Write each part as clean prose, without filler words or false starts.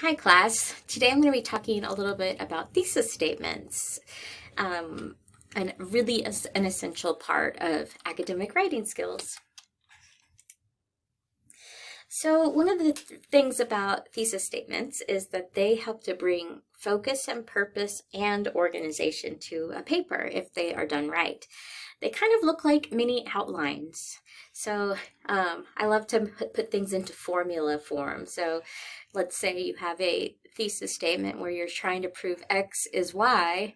Hi class. Today I'm going to be talking a little bit about thesis statements, and really is an essential part of academic writing skills. So one of the things about thesis statements is that they help to bring focus and purpose and organization to a paper if they are done right. They kind of look like mini outlines. So I love to put things into formula form. So let's say you have a thesis statement where you're trying to prove X is Y,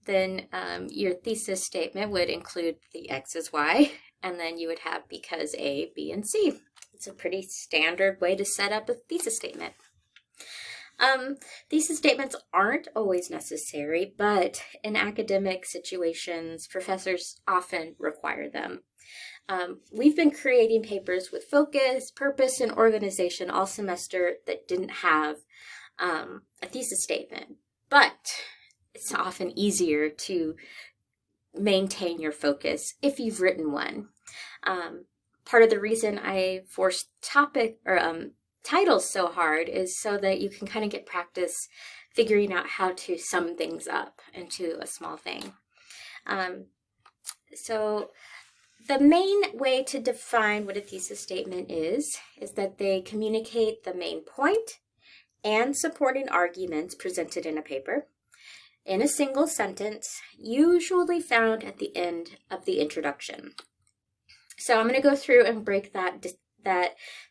then your thesis statement would include the X is Y, and then you would have because A, B, and C. It's a pretty standard way to set up a thesis statement. Thesis statements aren't always necessary, but in academic situations, professors often require them. We've been creating papers with focus, purpose, and organization all semester that didn't have a thesis statement, but it's often easier to maintain your focus if you've written one. Part of the reason I force titles so hard is so that you can kind of get practice figuring out how to sum things up into a small thing. So the main way to define what a thesis statement is that they communicate the main point and supporting arguments presented in a paper in a single sentence, usually found at the end of the introduction. So I'm going to go through and break that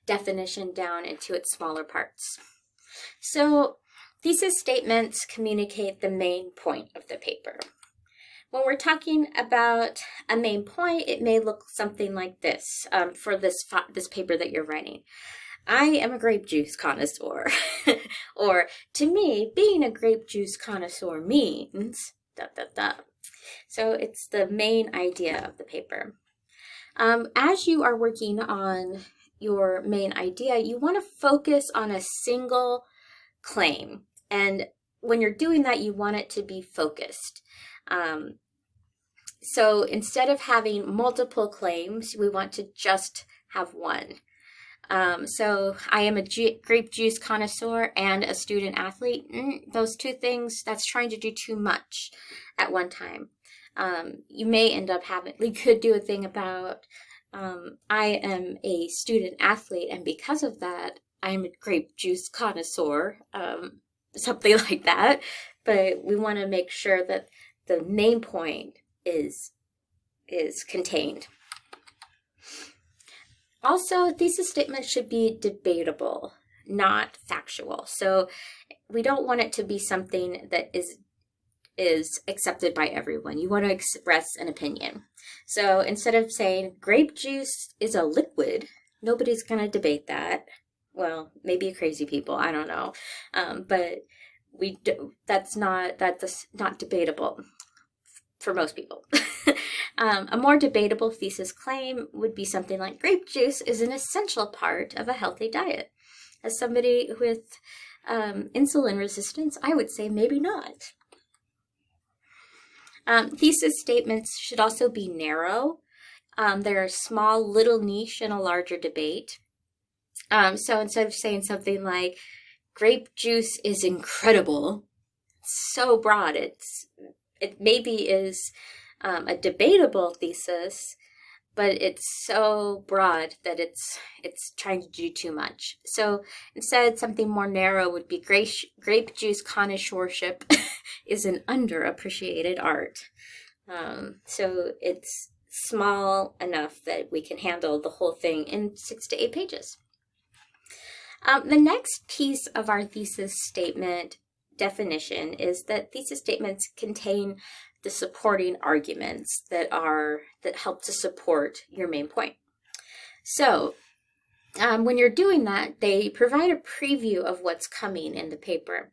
definition down into its smaller parts. So thesis statements communicate the main point of the paper. When we're talking about a main point, it may look something like this for this paper that you're writing. I am a grape juice connoisseur. Or to me, being a grape juice connoisseur means ... So it's the main idea of the paper. As you are working on your main idea, you want to focus on a single claim. And when you're doing that, you want it to be focused. So instead of having multiple claims, we want to just have one. So I am a grape juice connoisseur and a student athlete. Those two things, that's trying to do too much at one time. You may end up you could do a thing about, I am a student athlete, and because of that, I'm a grape juice connoisseur, something like that. But we want to make sure that the main point is contained. Also, thesis statements should be debatable, not factual. So we don't want it to be something that is accepted by everyone. You want to express an opinion. So instead of saying grape juice is a liquid, nobody's going to debate that. Well, maybe crazy people, I don't know. But that's not debatable for most people. A more debatable thesis claim would be something like grape juice is an essential part of a healthy diet. As somebody with insulin resistance, I would say maybe not. Thesis statements should also be narrow. They're a small little niche in a larger debate. So instead of saying something like grape juice is incredible, so broad, it maybe is a debatable thesis, but it's so broad that it's trying to do too much. So instead, something more narrow would be grape juice connoisseurship is an underappreciated art. So it's small enough that we can handle the whole thing in 6 to 8 pages. The next piece of our thesis statement definition is that thesis statements contain the supporting arguments that help to support your main point. So when you're doing that, they provide a preview of what's coming in the paper.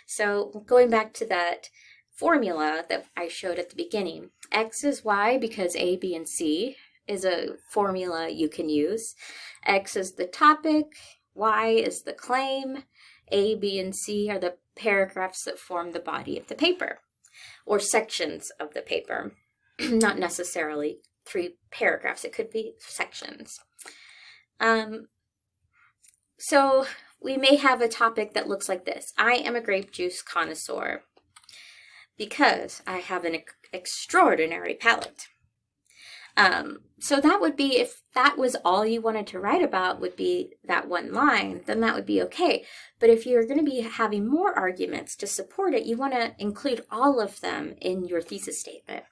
So going back to that formula that I showed at the beginning, X is Y because A, B, and C is a formula you can use. X is the topic, Y is the claim, A, B, and C are the paragraphs that form the body of the paper, or sections of the paper. Not necessarily 3 paragraphs, it could be sections. So we may have a topic that looks like this. I am a grape juice connoisseur because I have an extraordinary palate. So that would be, if that was all you wanted to write about would be that one line, then that would be okay. But if you're going to be having more arguments to support it, you want to include all of them in your thesis statement.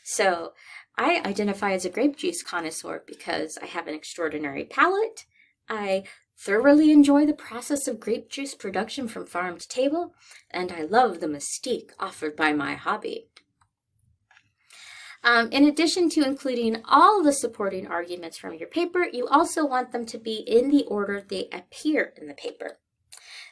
So I identify as a grape juice connoisseur because I have an extraordinary palate. I thoroughly enjoy the process of grape juice production from farm to table, and I love the mystique offered by my hobby. In addition to including all the supporting arguments from your paper, you also want them to be in the order they appear in the paper.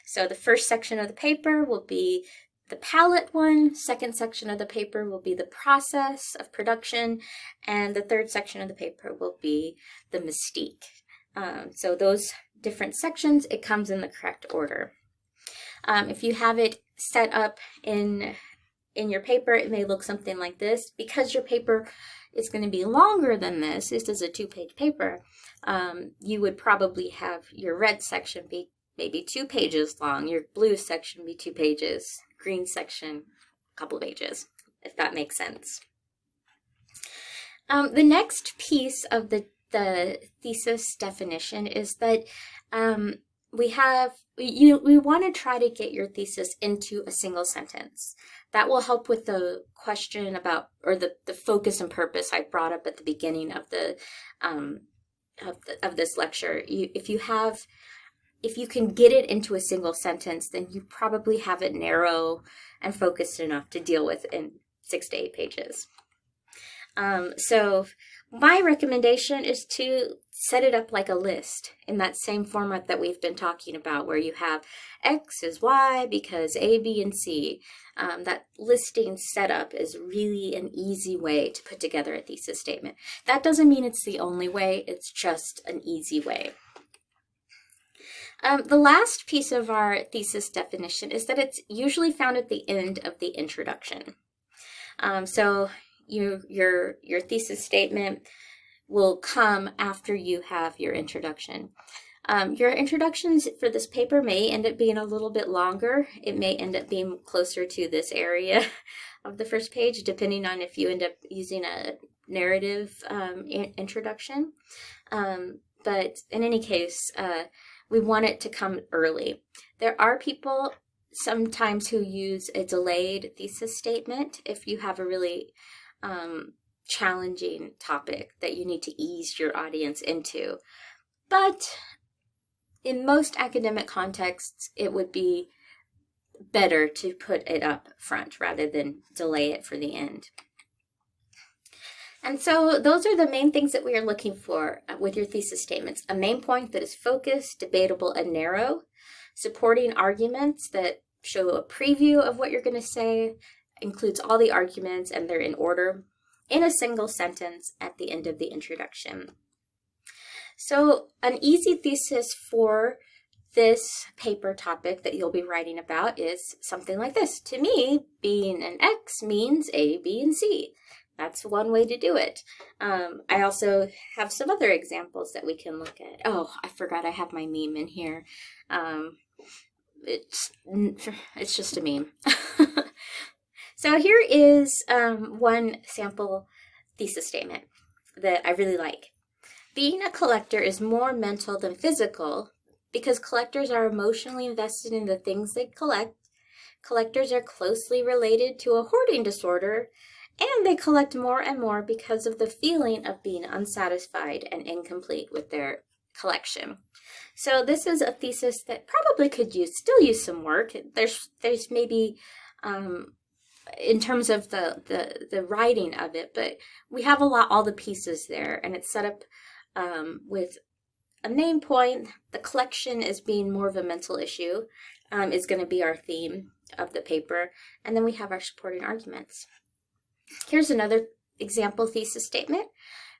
So the first section of the paper will be the palette one, second section of the paper will be the process of production, and the third section of the paper will be the mystique. So those different sections, it comes in the correct order. If you have it set up in your paper, it may look something like this. Because your paper is going to be longer than this is a 2-page paper, you would probably have your red section be maybe 2 pages long, your blue section be 2 pages, green section a couple pages, if that makes sense. The next piece of the thesis definition is that we want to try to get your thesis into a single sentence. That will help with the question about, or the focus and purpose I brought up at the beginning of the of this lecture. If you can get it into a single sentence, then you probably have it narrow and focused enough to deal with in 6 to 8 pages. So my recommendation is to set it up like a list in that same format that we've been talking about, where you have X is Y because A, B, and C. That listing setup is really an easy way to put together a thesis statement. That doesn't mean it's the only way, it's just an easy way. The last piece of our thesis definition is that it's usually found at the end of the introduction. So your thesis statement will come after you have your introduction. Your introductions for this paper may end up being a little bit longer. It may end up being closer to this area of the first page, depending on if you end up using a narrative introduction. But in any case, we want it to come early. There are people sometimes who use a delayed thesis statement if you have a really challenging topic that you need to ease your audience into. But in most academic contexts, it would be better to put it up front rather than delay it for the end. And so those are the main things that we are looking for with your thesis statements. A main point that is focused, debatable, and narrow. Supporting arguments that show a preview of what you're going to say, includes all the arguments and they're in order in a single sentence at the end of the introduction. So an easy thesis for this paper topic that you'll be writing about is something like this. To me, being an X means A, B, and C. That's one way to do it. I also have some other examples that we can look at. Oh, I forgot I have my meme in here. It's just a meme. So here is one sample thesis statement that I really like. Being a collector is more mental than physical because collectors are emotionally invested in the things they collect. Collectors are closely related to a hoarding disorder, and they collect more and more because of the feeling of being unsatisfied and incomplete with their collection. So this is a thesis that probably could still use some work. There's maybe in terms of the writing of it, but we have all the pieces there, and it's set up with a main point. The collection as being more of a mental issue is going to be our theme of the paper, and then we have our supporting arguments. Here's another example thesis statement.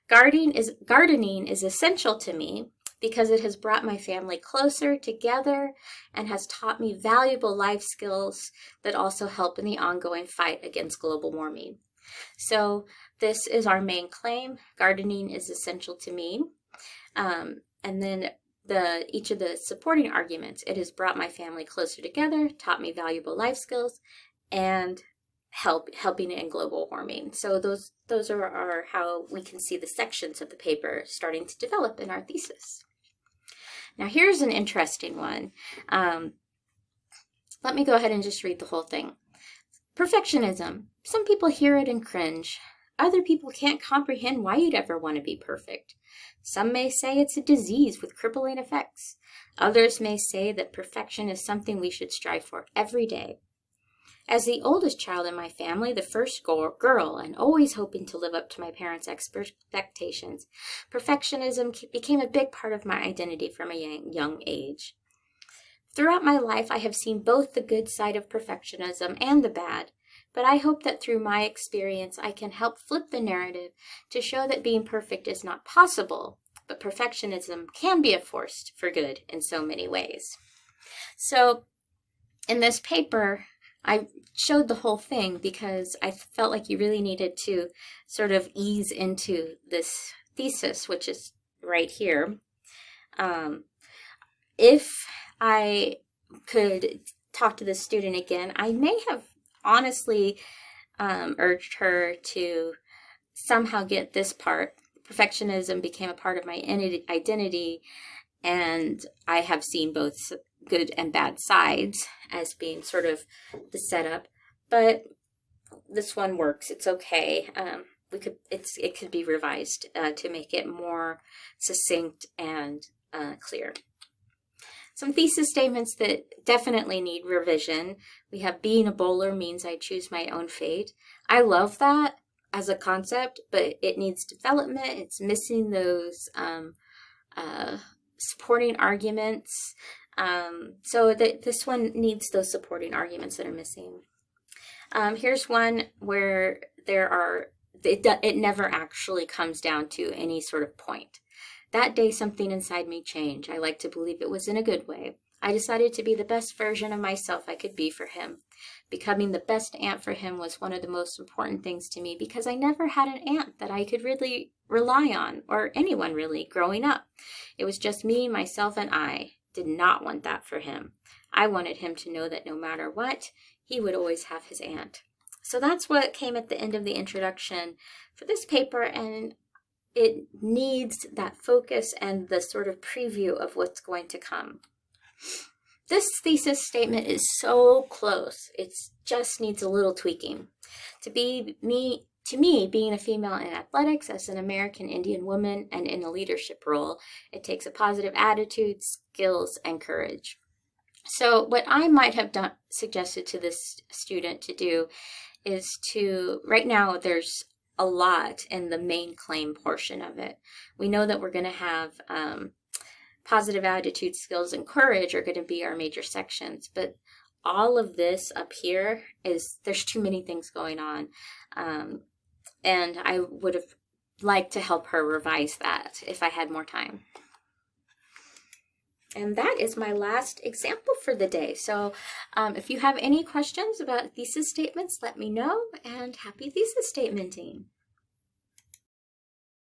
Gardening is essential to me because it has brought my family closer together and has taught me valuable life skills that also help in the ongoing fight against global warming. So this is our main claim. Gardening is essential to me. And then each of the supporting arguments. It has brought my family closer together, taught me valuable life skills, and helping in global warming. So those are how we can see the sections of the paper starting to develop in our thesis. Now here's an interesting one. Let me go ahead and just read the whole thing. Perfectionism. Some people hear it and cringe. Other people can't comprehend why you'd ever want to be perfect. Some may say it's a disease with crippling effects. Others may say that perfection is something we should strive for every day. As the oldest child in my family, the first girl, and always hoping to live up to my parents' expectations, perfectionism became a big part of my identity from a young age. Throughout my life, I have seen both the good side of perfectionism and the bad, but I hope that through my experience, I can help flip the narrative to show that being perfect is not possible, but perfectionism can be a force for good in so many ways. So in this paper, I showed the whole thing because I felt like you really needed to sort of ease into this thesis, which is right here. If I could talk to the student again, I may have honestly urged her to somehow get this part. Perfectionism became a part of my identity, and I have seen both good and bad sides as being sort of the setup, but this one works. It's okay. It could be revised to make it more succinct and clear. Some thesis statements that definitely need revision. We have being a bowler means I choose my own fate. I love that as a concept, but it needs development. It's missing those supporting arguments. So this one needs those supporting arguments that are missing. Here's one where it never actually comes down to any sort of point. That day, something inside me changed. I like to believe it was in a good way. I decided to be the best version of myself I could be for him. Becoming the best aunt for him was one of the most important things to me because I never had an aunt that I could really rely on, or anyone really, growing up. It was just me, myself, and I did not want that for him. I wanted him to know that no matter what, he would always have his aunt. So that's what came at the end of the introduction for this paper, and it needs that focus and the sort of preview of what's going to come. This thesis statement is so close. It just needs a little tweaking. To me, being a female in athletics as an American Indian woman and in a leadership role, it takes a positive attitude, skills, and courage. So what I might have suggested to this student to do is to, right now there's a lot in the main claim portion of it. We know that we're going to have positive attitude, skills, and courage are going to be our major sections, but all of this up here there's too many things going on, and I would have liked to help her revise that if I had more time. And that is my last example for the day. So if you have any questions about thesis statements, let me know, and happy thesis statementing.